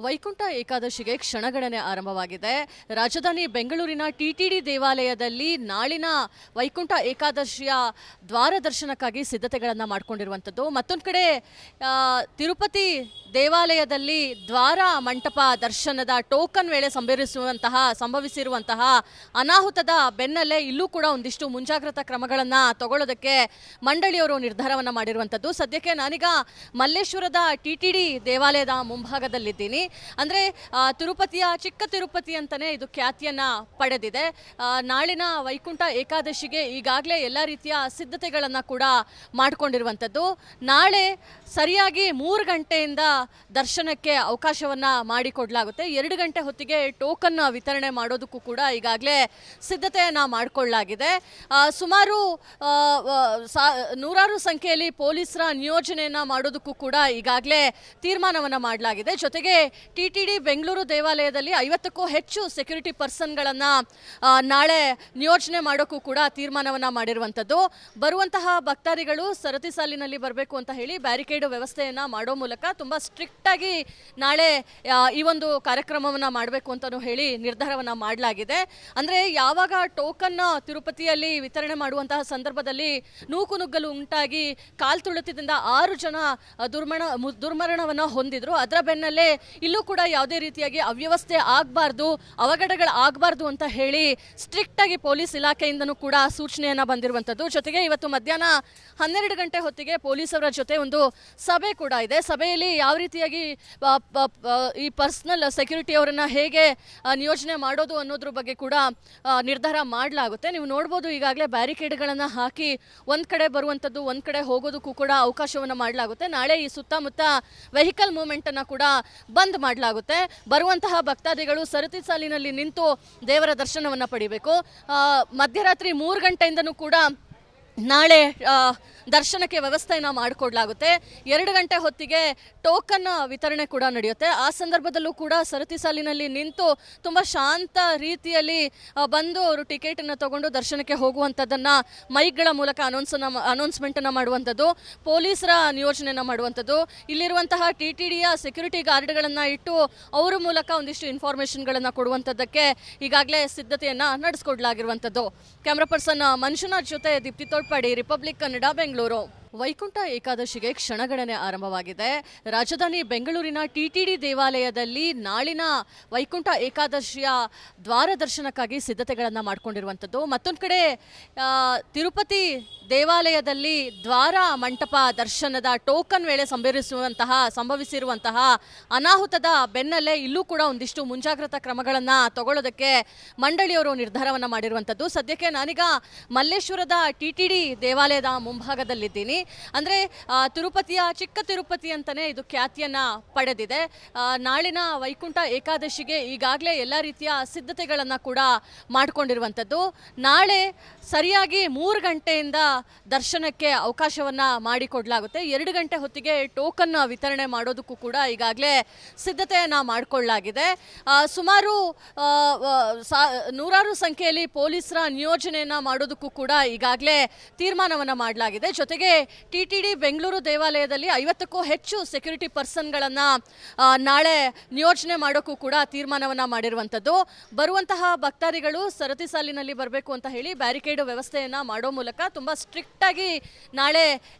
ವೈಕುಂಠ ಏಕಾದಶಿಗೆ ಕ್ಷಣಗಣನೆ ಆರಂಭವಾಗಿದೆ. ರಾಜಧಾನಿ ಬೆಂಗಳೂರಿನ ಟಿಟಿಡಿ ದೇವಾಲಯದಲ್ಲಿ ನಾಳಿನ ವೈಕುಂಠ ಏಕಾದಶಿಯ ದ್ವಾರ ದರ್ಶನಕ್ಕಾಗಿ ಸಿದ್ಧತೆಗಳನ್ನು ಮಾಡಿಕೊಂಡಿರುವಂಥದ್ದು. ಮತ್ತೊಂದು ಕಡೆ ತಿರುಪತಿ ದೇವಾಲಯದಲ್ಲಿ ದ್ವಾರ ಮಂಟಪ ದರ್ಶನದ ಟೋಕನ್ ವೇಳೆ ಸಂಭವಿಸಿರುವಂತಹ ಅನಾಹುತದ ಬೆನ್ನಲ್ಲೇ ಇಲ್ಲೂ ಕೂಡ ಒಂದಿಷ್ಟು ಮುಂಜಾಗ್ರತಾ ಕ್ರಮಗಳನ್ನು ತಗೊಳ್ಳೋದಕ್ಕೆ ಮಂಡಳಿಯವರು ನಿರ್ಧಾರವನ್ನು ಮಾಡಿರುವಂಥದ್ದು. ಸದ್ಯಕ್ಕೆ ನಾನೀಗ ಮಲ್ಲೇಶ್ವರದ ಟಿಟಿಡಿ ದೇವಾಲಯದ ಮುಂಭಾಗದಲ್ಲಿದ್ದೀನಿ. ಅಂದರೆ ತಿರುಪತಿಯ ಚಿಕ್ಕ ತಿರುಪತಿ ಅಂತಲೇ ಇದು ಖ್ಯಾತಿಯನ್ನು ಪಡೆದಿದೆ. ನಾಳಿನ ವೈಕುಂಠ ಏಕಾದಶಿಗೆ ಈಗಾಗಲೇ ಎಲ್ಲ ರೀತಿಯ ಸಿದ್ಧತೆಗಳನ್ನು ಕೂಡ ಮಾಡಿಕೊಂಡಿರುವಂಥದ್ದು. ನಾಳೆ ಸರಿಯಾಗಿ 3 ಗಂಟೆಯಿಂದ ದರ್ಶನಕ್ಕೆ ಅವಕಾಶವನ್ನು ಮಾಡಿಕೊಡಲಾಗುತ್ತೆ. 2 ಗಂಟೆ ಹೊತ್ತಿಗೆ ಟೋಕನ್ ವಿತರಣೆ ಮಾಡೋದಕ್ಕೂ ಕೂಡ ಈಗಾಗಲೇ ಸಿದ್ಧತೆಯನ್ನು ಮಾಡಿಕೊಳ್ಳಲಾಗಿದೆ. ಸುಮಾರು ನೂರಾರು ಸಂಖ್ಯೆಯಲ್ಲಿ ಪೊಲೀಸರ ನಿಯೋಜನೆಯನ್ನು ಮಾಡೋದಕ್ಕೂ ಕೂಡ ಈಗಾಗಲೇ ತೀರ್ಮಾನವನ್ನು ಮಾಡಲಾಗಿದೆ. ಜೊತೆಗೆ ಟಿಟಿಡಿ ಬೆಂಗಳೂರು ದೇವಾಲಯದಲ್ಲಿ 50ಕ್ಕೂ ಹೆಚ್ಚು ಸೆಕ್ಯೂರಿಟಿ ಪರ್ಸನ್ಗಳನ್ನು ನಾಳೆ ನಿಯೋಜನೆ ಮಾಡೋಕ್ಕೂ ಕೂಡ ತೀರ್ಮಾನವನ್ನು ಮಾಡಿರುವಂಥದ್ದು. ಬರುವಂತಹ ಭಕ್ತಾದಿಗಳು ಸರತಿ ಸಾಲಿನಲ್ಲಿ ಬರಬೇಕು ಅಂತ ಹೇಳಿ ಬ್ಯಾರಿಕೇಡ್ ವ್ಯವಸ್ಥೆಯನ್ನು ಮಾಡೋ ಮೂಲಕ ತುಂಬ ಸ್ಟ್ರಿಕ್ಟಾಗಿ ನಾಳೆ ಈ ಒಂದು ಕಾರ್ಯಕ್ರಮವನ್ನು ಮಾಡಬೇಕು ಅಂತಲೂ ಹೇಳಿ ನಿರ್ಧಾರವನ್ನು ಮಾಡಲಾಗಿದೆ. ಅಂದರೆ ಯಾವಾಗ ಟೋಕನ್ ತಿರುಪತಿಯಲ್ಲಿ ವಿತರಣೆ ಮಾಡುವಂತಹ ಸಂದರ್ಭದಲ್ಲಿ ನೂಕುನುಗ್ಗಲು ಉಂಟಾಗಿ ಕಾಲ್ತುಳಿತದಿಂದ 6 ಜನ ದುರ್ಮರಣವನ್ನು ಹೊಂದಿದ್ರು. ಅದರ ಬೆನ್ನಲ್ಲೇ ಇಲ್ಲೂ ಕೂಡ ಯಾವುದೇ ರೀತಿಯಾಗಿ ಅವ್ಯವಸ್ಥೆ ಆಗಬಾರ್ದು, ಅವಘಡಗಳು ಆಗಬಾರ್ದು ಅಂತ ಹೇಳಿ ಸ್ಟ್ರಿಕ್ಟಾಗಿ ಪೊಲೀಸ್ ಇಲಾಖೆಯಿಂದನೂ ಕೂಡ ಸೂಚನೆಯನ್ನು ಬಂದಿರುವಂಥದ್ದು. ಜೊತೆಗೆ ಇವತ್ತು ಮಧ್ಯಾಹ್ನ 12 ಗಂಟೆ ಹೊತ್ತಿಗೆ ಪೊಲೀಸರ ಜೊತೆ ಒಂದು ಸಭೆ ಕೂಡ ಇದೆ. ಸಭೆಯಲ್ಲಿ ಯಾವ ರೀತಿಯಾಗಿ ಈ ಪರ್ಸನಲ್ ಸೆಕ್ಯೂರಿಟಿ ಅವರನ್ನು ಹೇಗೆ ನಿಯೋಜನೆ ಮಾಡೋದು ಅನ್ನೋದ್ರ ಬಗ್ಗೆ ಕೂಡ ನಿರ್ಧಾರ ಮಾಡಲಾಗುತ್ತೆ. ನೀವು ನೋಡ್ಬೋದು, ಈಗಾಗಲೇ ಬ್ಯಾರಿಕೇಡ್ಗಳನ್ನು ಹಾಕಿ ಒಂದು ಕಡೆ ಬರುವಂಥದ್ದು ಒಂದು ಕಡೆ ಹೋಗೋದಕ್ಕೂ ಕೂಡ ಅವಕಾಶವನ್ನು ಮಾಡಲಾಗುತ್ತೆ. ನಾಳೆ ಈ ಸುತ್ತಮುತ್ತ ವೆಹಿಕಲ್ ಮೂವ್ಮೆಂಟನ್ನು ಕೂಡ ಬಂದ್ ಮಾಡಲಾಗುತ್ತೆ. ಬರುವಂತಹ ಭಕ್ತಾದಿಗಳು ಸರತಿ ಸಾಲಿನಲ್ಲಿ ನಿಂತು ದೇವರ ದರ್ಶನವನ್ನು ಪಡಿಬೇಕು. ಮಧ್ಯರಾತ್ರಿ 3 ಗಂಟೆಯಿಂದನೂ ಕೂಡ ನಾಳೆ ದರ್ಶನಕ್ಕೆ ವ್ಯವಸ್ಥೆಯನ್ನು ಮಾಡಿಕೊಡ್ಲಾಗುತ್ತೆ. 2 ಗಂಟೆ ಹೊತ್ತಿಗೆ ಟೋಕನ್ ವಿತರಣೆ ಕೂಡ ನಡೆಯುತ್ತೆ. ಆ ಸಂದರ್ಭದಲ್ಲೂ ಕೂಡ ಸರತಿ ಸಾಲಿನಲ್ಲಿ ನಿಂತು ತುಂಬ ಶಾಂತ ರೀತಿಯಲ್ಲಿ ಬಂದು ಅವರು ಟಿಕೆಟನ್ನು ತಗೊಂಡು ದರ್ಶನಕ್ಕೆ ಹೋಗುವಂಥದ್ದನ್ನು ಮೈಕ್ಗಳ ಮೂಲಕ ಅನೌನ್ಸ್ಮೆಂಟನ್ನು ಮಾಡುವಂಥದ್ದು, ಪೊಲೀಸರ ನಿಯೋಜನೆಯನ್ನು ಮಾಡುವಂಥದ್ದು, ಇಲ್ಲಿರುವಂತಹ ಟಿಟಿಡಿಯ ಸೆಕ್ಯೂರಿಟಿ ಗಾರ್ಡ್ಗಳನ್ನು ಇಟ್ಟು ಅವರ ಮೂಲಕ ಒಂದಿಷ್ಟು ಇನ್ಫಾರ್ಮೇಷನ್ಗಳನ್ನು ಕೊಡುವಂಥದ್ದಕ್ಕೆ ಈಗಾಗಲೇ ಸಿದ್ಧತೆಯನ್ನು ನಡೆಸ್ಕೊಡ್ಲಾಗಿರುವಂಥದ್ದು. ಕ್ಯಾಮ್ರಾ ಪರ್ಸನ್ ಮಂಜುನಾಥ್ ಜೊತೆ ದೀಪ್ತಿ ತೋಡ್ಪಾಡಿ, ರಿಪಬ್ಲಿಕ್ ಕನ್ನಡ, ಬೆಂಗಳೂರು. ವೈಕುಂಠ ಏಕಾದಶಿಗೆ ಕ್ಷಣಗಣನೆ ಆರಂಭವಾಗಿದೆ. ರಾಜಧಾನಿ ಬೆಂಗಳೂರಿನ ಟಿಟಿಡಿ ದೇವಾಲಯದಲ್ಲಿ ನಾಳಿನ ವೈಕುಂಠ ಏಕಾದಶಿಯ ದ್ವಾರ ದರ್ಶನಕ್ಕಾಗಿ ಸಿದ್ಧತೆಗಳನ್ನು ಮಾಡಿಕೊಂಡಿರುವಂಥದ್ದು. ಮತ್ತೊಂದು ಕಡೆ ತಿರುಪತಿ ದೇವಾಲಯದಲ್ಲಿ ದ್ವಾರ ಮಂಟಪ ದರ್ಶನದ ಟೋಕನ್ ವೇಳೆ ಸಂಭವಿಸಿರುವಂತಹ ಅನಾಹುತದ ಬೆನ್ನಲ್ಲೇ ಇಲ್ಲೂ ಕೂಡ ಒಂದಿಷ್ಟು ಮುಂಜಾಗ್ರತಾ ಕ್ರಮಗಳನ್ನು ತಗೊಳ್ಳೋದಕ್ಕೆ ಮಂಡಳಿಯವರು ನಿರ್ಧಾರವನ್ನು ಮಾಡಿರುವಂಥದ್ದು. ಸದ್ಯಕ್ಕೆ ನಾನೀಗ ಮಲ್ಲೇಶ್ವರದ ಟಿಟಿಡಿ ದೇವಾಲಯದ ಮುಂಭಾಗದಲ್ಲಿದ್ದೀನಿ. ಅಂದರೆ ತಿರುಪತಿಯ ಚಿಕ್ಕ ತಿರುಪತಿ ಅಂತಲೇ ಇದು ಖ್ಯಾತಿಯನ್ನು ಪಡೆದಿದೆ. ನಾಳಿನ ವೈಕುಂಠ ಏಕಾದಶಿಗೆ ಈಗಾಗಲೇ ಎಲ್ಲ ರೀತಿಯ ಸಿದ್ಧತೆಗಳನ್ನು ಕೂಡ ಮಾಡಿಕೊಂಡಿರುವಂಥದ್ದು. ನಾಳೆ ಸರಿಯಾಗಿ 3 ಗಂಟೆಯಿಂದ ದರ್ಶನಕ್ಕೆ ಅವಕಾಶವನ್ನು ಮಾಡಿಕೊಡಲಾಗುತ್ತೆ. 2 ಗಂಟೆ ಹೊತ್ತಿಗೆ ಟೋಕನ್ ವಿತರಣೆ ಮಾಡೋದಕ್ಕೂ ಕೂಡ ಈಗಾಗಲೇ ಸಿದ್ಧತೆಯನ್ನು ಮಾಡಿಕೊಳ್ಳಲಾಗಿದೆ. ಸುಮಾರು ನೂರಾರು ಸಂಖ್ಯೆಯಲ್ಲಿ ಪೊಲೀಸರ ನಿಯೋಜನೆಯನ್ನು ಮಾಡೋದಕ್ಕೂ ಕೂಡ ಈಗಾಗಲೇ ತೀರ್ಮಾನವನ್ನು ಮಾಡಲಾಗಿದೆ. ಜೊತೆಗೆ ಟಿಟಿಡಿ ಬೆಂಗಳೂರು ದೇವಾಲಯದಲ್ಲಿ 50ಕ್ಕೂ ಹೆಚ್ಚು ಸೆಕ್ಯೂರಿಟಿ ಪರ್ಸನ್ಗಳನ್ನು ನಾಳೆ ನಿಯೋಜನೆ ಮಾಡೋಕ್ಕೂ ಕೂಡ ತೀರ್ಮಾನವನ್ನು ಮಾಡಿರುವಂಥದ್ದು. ಬರುವಂತಹ ಭಕ್ತಾದಿಗಳು ಸರತಿ ಸಾಲಿನಲ್ಲಿ ಬರಬೇಕು ಅಂತ ಹೇಳಿ ಬ್ಯಾರಿಕೇಡ್ ವ್ಯವಸ್ಥೆಯನ್ನು ಮಾಡೋ ಮೂಲಕ ತುಂಬ ಸ್ಟ್ರಿಕ್ಟಾಗಿ ನಾಳೆ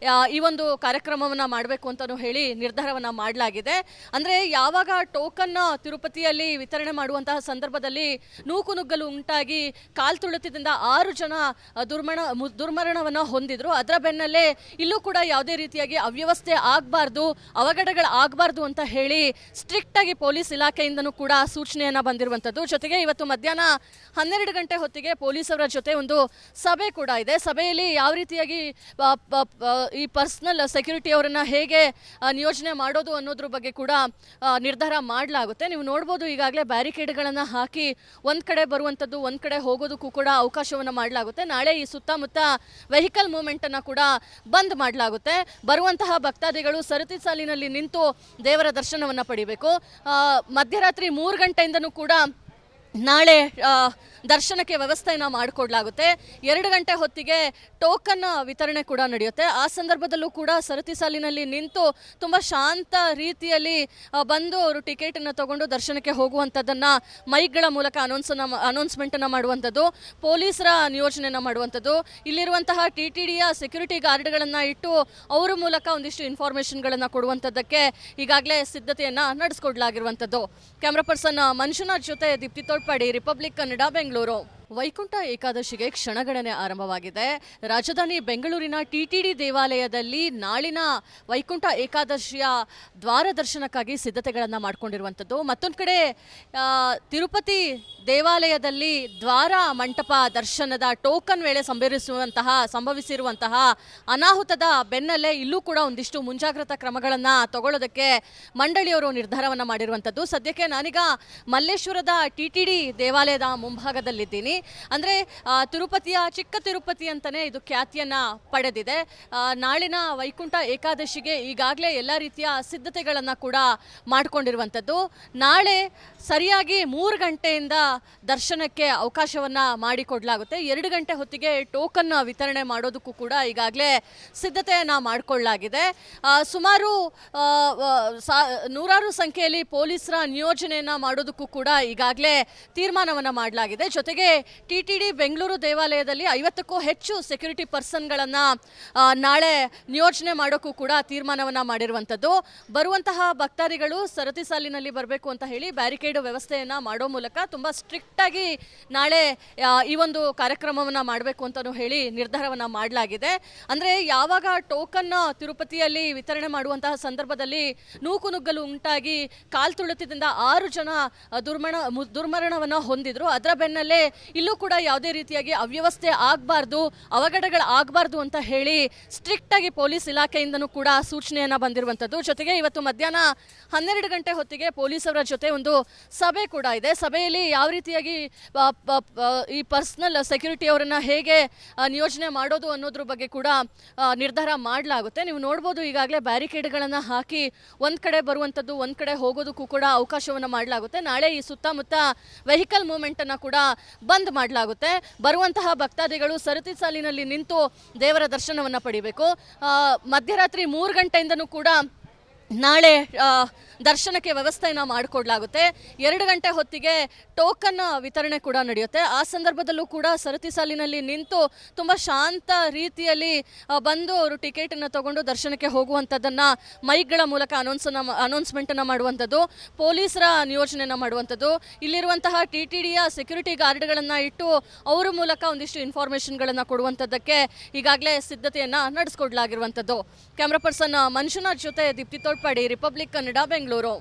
ಈ ಒಂದು ಕಾರ್ಯಕ್ರಮವನ್ನು ಮಾಡಬೇಕು ಅಂತಲೂ ಹೇಳಿ ನಿರ್ಧಾರವನ್ನು ಮಾಡಲಾಗಿದೆ. ಅಂದರೆ ಯಾವಾಗ ಟೋಕನ್ ತಿರುಪತಿಯಲ್ಲಿ ವಿತರಣೆ ಮಾಡುವಂತಹ ಸಂದರ್ಭದಲ್ಲಿ ನೂಕುನುಗ್ಗಲು ಉಂಟಾಗಿ ಕಾಲ್ತುಳಿತದಿಂದ 6 ಜನ ದುರ್ಮರಣವನ್ನು ಹೊಂದಿದ್ರು. ಅದರ ಬೆನ್ನಲ್ಲೇ ಇಲ್ಲೂ ಕೂಡ ಯಾವುದೇ ರೀತಿಯಾಗಿ ಅವ್ಯವಸ್ಥೆ ಆಗಬಾರ್ದು, ಅವಘಡಗಳು ಆಗಬಾರ್ದು ಅಂತ ಹೇಳಿ ಸ್ಟ್ರಿಕ್ಟಾಗಿ ಪೊಲೀಸ್ ಇಲಾಖೆಯಿಂದನೂ ಕೂಡ ಸೂಚನೆಯನ್ನು ಬಂದಿರುವಂಥದ್ದು. ಜೊತೆಗೆ ಇವತ್ತು ಮಧ್ಯಾಹ್ನ 12 ಗಂಟೆ ಹೊತ್ತಿಗೆ ಪೊಲೀಸರ ಜೊತೆ ಒಂದು ಸಭೆ ಕೂಡ ಇದೆ. ಸಭೆಯಲ್ಲಿ ಯಾವ ರೀತಿಯಾಗಿ ಈ ಪರ್ಸನಲ್ ಸೆಕ್ಯೂರಿಟಿ ಅವರನ್ನು ಹೇಗೆ ನಿಯೋಜನೆ ಮಾಡೋದು ಅನ್ನೋದ್ರ ಬಗ್ಗೆ ಕೂಡ ನಿರ್ಧಾರ ಮಾಡಲಾಗುತ್ತೆ. ನೀವು ನೋಡ್ಬೋದು, ಈಗಾಗಲೇ ಬ್ಯಾರಿಕೇಡ್ಗಳನ್ನು ಹಾಕಿ ಒಂದು ಕಡೆ ಬರುವಂಥದ್ದು ಒಂದು ಕಡೆ ಹೋಗೋದಕ್ಕೂ ಕೂಡ ಅವಕಾಶವನ್ನು ಮಾಡಲಾಗುತ್ತೆ. ನಾಳೆ ಈ ಸುತ್ತಮುತ್ತ ವೆಹಿಕಲ್ ಮೂವ್ಮೆಂಟನ್ನು ಕೂಡ ಬಂದ್ ಮಾಡಲಾಗುತ್ತೆ. ಬರುವಂತಹ ಭಕ್ತಾದಿಗಳು ಸರತಿ ಸಾಲಿನಲ್ಲಿ ನಿಂತು ದೇವರ ದರ್ಶನವನ್ನು ಪಡಿಬೇಕು. ಮಧ್ಯರಾತ್ರಿ 3 ಗಂಟೆಯಿಂದನೂ ಕೂಡ ನಾಳೆ ದರ್ಶನಕ್ಕೆ ವ್ಯವಸ್ಥೆಯನ್ನು ಮಾಡಿಕೊಡ್ಲಾಗುತ್ತೆ. 2 ಗಂಟೆ ಹೊತ್ತಿಗೆ ಟೋಕನ್ ವಿತರಣೆ ಕೂಡ ನಡೆಯುತ್ತೆ. ಆ ಸಂದರ್ಭದಲ್ಲೂ ಕೂಡ ಸರತಿ ಸಾಲಿನಲ್ಲಿ ನಿಂತು ತುಂಬ ಶಾಂತ ರೀತಿಯಲ್ಲಿ ಬಂದು ಅವರು ಟಿಕೆಟನ್ನು ತಗೊಂಡು ದರ್ಶನಕ್ಕೆ ಹೋಗುವಂಥದ್ದನ್ನು ಮೈಕ್ಗಳ ಮೂಲಕ ಅನೌನ್ಸ್ಮೆಂಟನ್ನು ಮಾಡುವಂಥದ್ದು, ಪೊಲೀಸರ ನಿಯೋಜನೆಯನ್ನು ಮಾಡುವಂಥದ್ದು, ಇಲ್ಲಿರುವಂತಹ TTDಯ ಸೆಕ್ಯೂರಿಟಿ ಗಾರ್ಡ್ಗಳನ್ನು ಇಟ್ಟು ಅವರ ಮೂಲಕ ಒಂದಿಷ್ಟು ಇನ್ಫಾರ್ಮೇಷನ್ಗಳನ್ನು ಕೊಡುವಂಥದ್ದಕ್ಕೆ ಈಗಾಗಲೇ ಸಿದ್ಧತೆಯನ್ನು ನಡೆಸ್ಕೊಡ್ಲಾಗಿರುವಂಥದ್ದು. ಕ್ಯಾಮ್ರಾ ಪರ್ಸನ್ ಮಂಜುನಾಥ್ ಜೊತೆ ದೀಪ್ತಿ ತೋಡ್ಪಾಡಿ, ರಿಪಬ್ಲಿಕ್ ಕನ್ನಡ, ಬೆಂಗಳೂರು. ವೈಕುಂಠ ಏಕಾದಶಿಗೆ ಕ್ಷಣಗಣನೆ ಆರಂಭವಾಗಿದೆ. ರಾಜಧಾನಿ ಬೆಂಗಳೂರಿನ TTD ದೇವಾಲಯದಲ್ಲಿ ನಾಳಿನ ವೈಕುಂಠ ಏಕಾದಶಿಯ ದ್ವಾರ ದರ್ಶನಕ್ಕಾಗಿ ಸಿದ್ಧತೆಗಳನ್ನು ಮಾಡಿಕೊಂಡಿರುವಂಥದ್ದು. ಮತ್ತೊಂದು ಕಡೆ ದೇವಾಲಯದಲ್ಲಿ ದ್ವಾರ ಮಂಟಪ ದರ್ಶನದ ಟೋಕನ್ ವೇಳೆ ಸಂಭವಿಸಿರುವಂತಹ ಅನಾಹುತದ ಬೆನ್ನಲ್ಲೇ ಇಲ್ಲೂ ಕೂಡ ಒಂದಿಷ್ಟು ಮುಂಜಾಗ್ರತಾ ಕ್ರಮಗಳನ್ನು ತಗೊಳ್ಳೋದಕ್ಕೆ ಮಂಡಳಿಯವರು ನಿರ್ಧಾರವನ್ನು ಮಾಡಿರುವಂಥದ್ದು. ಸದ್ಯಕ್ಕೆ ನಾನೀಗ ಮಲ್ಲೇಶ್ವರದ TTD ದೇವಾಲಯದ ಮುಂಭಾಗದಲ್ಲಿದ್ದೀನಿ. ಅಂದರೆ ಚಿಕ್ಕ ತಿರುಪತಿ ಅಂತಲೇ ಇದು ಖ್ಯಾತಿಯನ್ನು ಪಡೆದಿದೆ. ನಾಳಿನ ವೈಕುಂಠ ಏಕಾದಶಿಗೆ ಈಗಾಗಲೇ ಎಲ್ಲ ರೀತಿಯ ಸಿದ್ಧತೆಗಳನ್ನು ಕೂಡ ಮಾಡಿಕೊಂಡಿರುವಂಥದ್ದು. ನಾಳೆ ಸರಿಯಾಗಿ 3 ಗಂಟೆಯಿಂದ ದರ್ಶನಕ್ಕೆ ಅವಕಾಶವನ್ನು ಮಾಡಿಕೊಡಲಾಗುತ್ತೆ. 2 ಗಂಟೆ ಹೊತ್ತಿಗೆ ಟೋಕನ್ ವಿತರಣೆ ಮಾಡೋದಕ್ಕೂ ಕೂಡ ಈಗಾಗಲೇ ಸಿದ್ಧತೆಯನ್ನು ಮಾಡಿಕೊಳ್ಳಲಾಗಿದೆ. ಸುಮಾರು ನೂರಾರು ಸಂಖ್ಯೆಯಲ್ಲಿ ಪೊಲೀಸರ ನಿಯೋಜನೆಯನ್ನು ಮಾಡೋದಕ್ಕೂ ಕೂಡ ಈಗಾಗಲೇ ತೀರ್ಮಾನವನ್ನು ಮಾಡಲಾಗಿದೆ. ಜೊತೆಗೆ TTD ಬೆಂಗಳೂರು ದೇವಾಲಯದಲ್ಲಿ 50ಕ್ಕೂ ಹೆಚ್ಚು ಸೆಕ್ಯೂರಿಟಿ ಪರ್ಸನ್ಗಳನ್ನು ನಾಳೆ ನಿಯೋಜನೆ ಮಾಡೋಕ್ಕೂ ಕೂಡ ತೀರ್ಮಾನವನ್ನು ಮಾಡಿರುವಂಥದ್ದು. ಬರುವಂತಹ ಭಕ್ತಾದಿಗಳು ಸರತಿ ಸಾಲಿನಲ್ಲಿ ಬರಬೇಕು ಅಂತ ಹೇಳಿ ಬ್ಯಾರಿಕೇಡ್ ವ್ಯವಸ್ಥೆಯನ್ನು ಮಾಡೋ ಮೂಲಕ ತುಂಬ ಸ್ಟ್ರಿಕ್ಟಾಗಿ ನಾಳೆ ಈ ಒಂದು ಕಾರ್ಯಕ್ರಮವನ್ನು ಮಾಡಬೇಕು ಅಂತಲೂ ಹೇಳಿ ನಿರ್ಧಾರವನ್ನು ಮಾಡಲಾಗಿದೆ. ಅಂದರೆ ಯಾವಾಗ ಟೋಕನ್ ತಿರುಪತಿಯಲ್ಲಿ ವಿತರಣೆ ಮಾಡುವಂತಹ ಸಂದರ್ಭದಲ್ಲಿ ನೂಕುನುಗ್ಗಲು ಉಂಟಾಗಿ ಕಾಲ್ತುಳಿತದಿಂದ 6 ಜನ ದುರ್ಮರಣವನ್ನು ಹೊಂದಿದ್ರು. ಅದರ ಬೆನ್ನಲ್ಲೇ ಇಲ್ಲೂ ಕೂಡ ಯಾವುದೇ ರೀತಿಯಾಗಿ ಅವ್ಯವಸ್ಥೆ ಆಗಬಾರ್ದು, ಅವಘಡಗಳು ಆಗಬಾರ್ದು ಅಂತ ಹೇಳಿ ಸ್ಟ್ರಿಕ್ಟಾಗಿ ಪೊಲೀಸ್ ಇಲಾಖೆಯಿಂದನೂ ಕೂಡ ಸೂಚನೆಯನ್ನು ಬಂದಿರುವಂಥದ್ದು. ಜೊತೆಗೆ ಇವತ್ತು ಮಧ್ಯಾಹ್ನ 12 ಗಂಟೆ ಹೊತ್ತಿಗೆ ಪೊಲೀಸರ ಜೊತೆ ಒಂದು ಸಭೆ ಕೂಡ ಇದೆ. ಸಭೆಯಲ್ಲಿ ಯಾವ ರೀತಿಯಾಗಿ ಈ ಪರ್ಸನಲ್ ಸೆಕ್ಯೂರಿಟಿ ಅವರನ್ನು ಹೇಗೆ ನಿಯೋಜನೆ ಮಾಡೋದು ಅನ್ನೋದ್ರ ಬಗ್ಗೆ ಕೂಡ ನಿರ್ಧಾರ ಮಾಡಲಾಗುತ್ತೆ. ನೀವು ನೋಡ್ಬೋದು, ಈಗಾಗಲೇ ಬ್ಯಾರಿಕೇಡ್ಗಳನ್ನು ಹಾಕಿ ಒಂದು ಕಡೆ ಬರುವಂಥದ್ದು, ಒಂದು ಕಡೆ ಹೋಗೋದಕ್ಕೂ ಕೂಡ ಅವಕಾಶವನ್ನು ಮಾಡಲಾಗುತ್ತೆ. ನಾಳೆ ಈ ಸುತ್ತಮುತ್ತ ವೆಹಿಕಲ್ ಮೂವ್ಮೆಂಟನ್ನು ಕೂಡ ಬಂದ್ ಮಾಡಲಾಗುತ್ತೆ. ಬರುವಂತಹ ಭಕ್ತಾದಿಗಳು ಸರತಿ ಸಾಲಿನಲ್ಲಿ ನಿಂತು ದೇವರ ದರ್ಶನವನ್ನು ಪಡಿಬೇಕು. ಮಧ್ಯರಾತ್ರಿ 3 ಗಂಟೆಯಿಂದನೂ ಕೂಡ ನಾಳೆ ದರ್ಶನಕ್ಕೆ ವ್ಯವಸ್ಥೆಯನ್ನು ಮಾಡಿಕೊಡ್ಲಾಗುತ್ತೆ. 2 ಗಂಟೆ ಹೊತ್ತಿಗೆ ಟೋಕನ್ ವಿತರಣೆ ಕೂಡ ನಡೆಯುತ್ತೆ. ಆ ಸಂದರ್ಭದಲ್ಲೂ ಕೂಡ ಸರತಿ ಸಾಲಿನಲ್ಲಿ ನಿಂತು ತುಂಬ ಶಾಂತ ರೀತಿಯಲ್ಲಿ ಬಂದು ಅವರು ಟಿಕೆಟನ್ನು ತಗೊಂಡು ದರ್ಶನಕ್ಕೆ ಹೋಗುವಂಥದ್ದನ್ನು ಮೈಕ್ಗಳ ಮೂಲಕ ಅನೌನ್ಸ್ಮೆಂಟನ್ನು ಮಾಡುವಂಥದ್ದು, ಪೊಲೀಸರ ನಿಯೋಜನೆಯನ್ನು ಮಾಡುವಂಥದ್ದು, ಇಲ್ಲಿರುವಂತಹ TTDಯ ಸೆಕ್ಯೂರಿಟಿ ಗಾರ್ಡ್ಗಳನ್ನು ಇಟ್ಟು ಅವರ ಮೂಲಕ ಒಂದಿಷ್ಟು ಇನ್ಫಾರ್ಮೇಷನ್ಗಳನ್ನು ಕೊಡುವಂಥದ್ದಕ್ಕೆ ಈಗಾಗಲೇ ಸಿದ್ಧತೆಯನ್ನು ನಡೆಸ್ಕೊಡ್ಲಾಗಿರುವಂಥದ್ದು. ಕ್ಯಾಮ್ರಾ ಪರ್ಸನ್ ಮಂಜುನಾಥ್ ಜೊತೆ ದೀಪ್ತಿ ತೋಡ್ಪಾಡಿ, ರಿಪಬ್ಲಿಕ್ ಕನ್ನಡ, ಬೆಂಗಳೂರು.